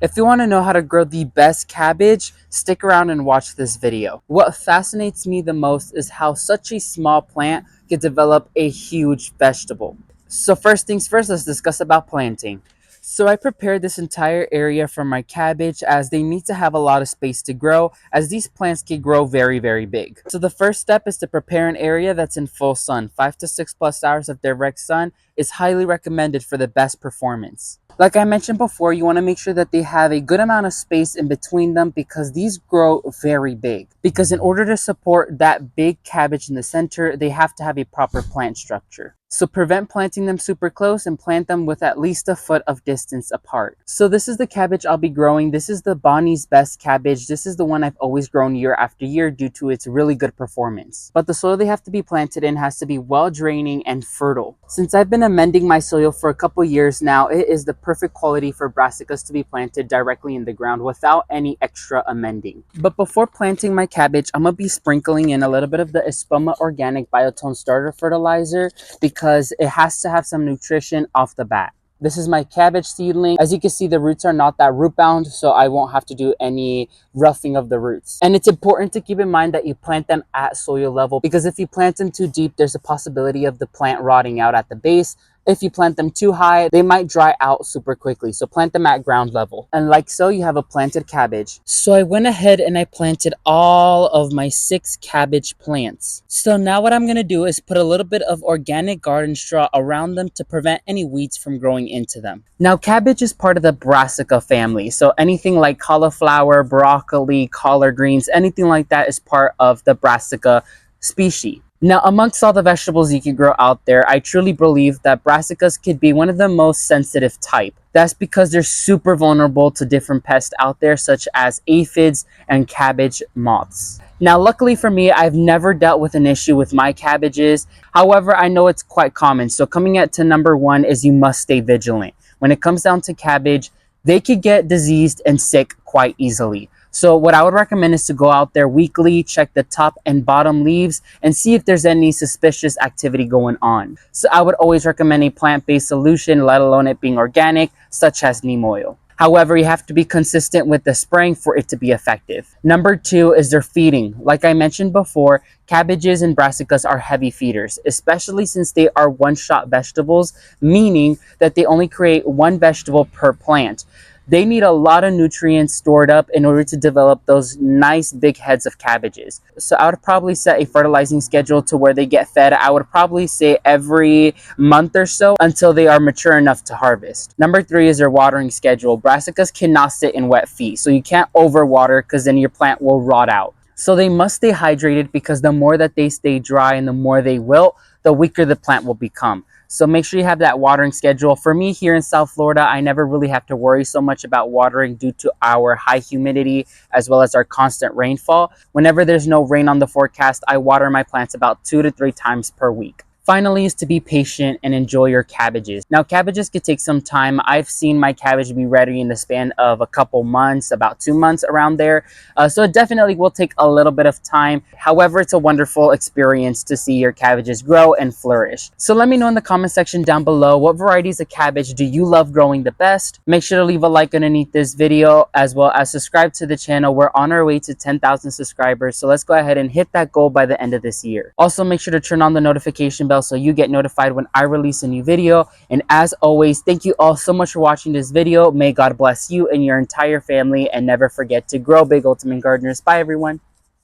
If you want to know how to grow the best cabbage, stick around and watch this video. What fascinates me the most is how such a small plant can develop a huge vegetable. So first things first, let's discuss about planting. So I prepared this entire area for my cabbage as they need to have a lot of space to grow as these plants can grow very big. So the first step is to prepare an area that's in full sun. 5 to 6 plus hours of direct sun is highly recommended for the best performance. Like I mentioned before, you want to make sure that they have a good amount of space in between them because these grow very big. Because in order to support that big cabbage in the center, they have to have a proper plant structure. So prevent planting them super close and plant them with at least a foot of distance apart. So this is the cabbage I'll be growing. This is the Bonnie's Best cabbage. This is the one I've always grown year after year due to its really good performance. But the soil they have to be planted in has to be well draining and fertile. Since I've been amending my soil for a couple years now, it is the perfect quality for brassicas to be planted directly in the ground without any extra amending. But before planting my cabbage, I'm going to be sprinkling in a little bit of the Espuma Organic Biotone Starter Fertilizer because it has to have some nutrition off the bat. This is my cabbage seedling. As you can see, the roots are not that root bound, so I won't have to do any roughing of the roots. And it's important to keep in mind that you plant them at soil level because if you plant them too deep, there's a possibility of the plant rotting out at the base. If you plant them too high, they might dry out super quickly. So plant them at ground level. And like so, you have a planted cabbage. So I went ahead and I planted all of my 6 cabbage plants. So now what I'm going to do is put a little bit of organic garden straw around them to prevent any weeds from growing into them. Now cabbage is part of the Brassica family. So anything like cauliflower, broccoli, collard greens, anything like that is part of the Brassica species. Now, amongst all the vegetables you can grow out there, I truly believe that brassicas could be one of the most sensitive type. That's because they're super vulnerable to different pests out there, such as aphids and cabbage moths. Now, luckily for me, I've never dealt with an issue with my cabbages. However, I know it's quite common. So coming at to number 1 is you must stay vigilant. When it comes down to cabbage, they could get diseased and sick quite easily. So what I would recommend is to go out there weekly, check the top and bottom leaves, and see if there's any suspicious activity going on. So I would always recommend a plant-based solution, let alone it being organic, such as neem oil. However, you have to be consistent with the spraying for it to be effective. Number 2 is their feeding. Like I mentioned before, cabbages and brassicas are heavy feeders, especially since they are one-shot vegetables, meaning that they only create one vegetable per plant. They need a lot of nutrients stored up in order to develop those nice big heads of cabbages. So I would probably set a fertilizing schedule to where they get fed. I would probably say every month or so until they are mature enough to harvest. Number 3 is their watering schedule. Brassicas cannot sit in wet feet, so you can't overwater because then your plant will rot out. So they must stay hydrated because the more that they stay dry and the more they wilt, the weaker the plant will become. So make sure you have that watering schedule. For me here in South Florida, I never really have to worry so much about watering due to our high humidity as well as our constant rainfall. Whenever there's no rain on the forecast, I water my plants about 2 to 3 times per week. Finally is to be patient and enjoy your cabbages. Now cabbages could take some time. I've seen my cabbage be ready in the span of a couple months, about 2 months around there. So it definitely will take a little bit of time. However, it's a wonderful experience to see your cabbages grow and flourish. So let me know in the comment section down below, what varieties of cabbage do you love growing the best? Make sure to leave a like underneath this video as well as subscribe to the channel. We're on our way to 10,000 subscribers. So let's go ahead and hit that goal by the end of this year. Also make sure to turn on the notification bell so you get notified when I release a new video. And as always, thank you all so much for watching this video. May God bless you and your entire family, and never forget to grow big, ultimate gardeners. Bye everyone.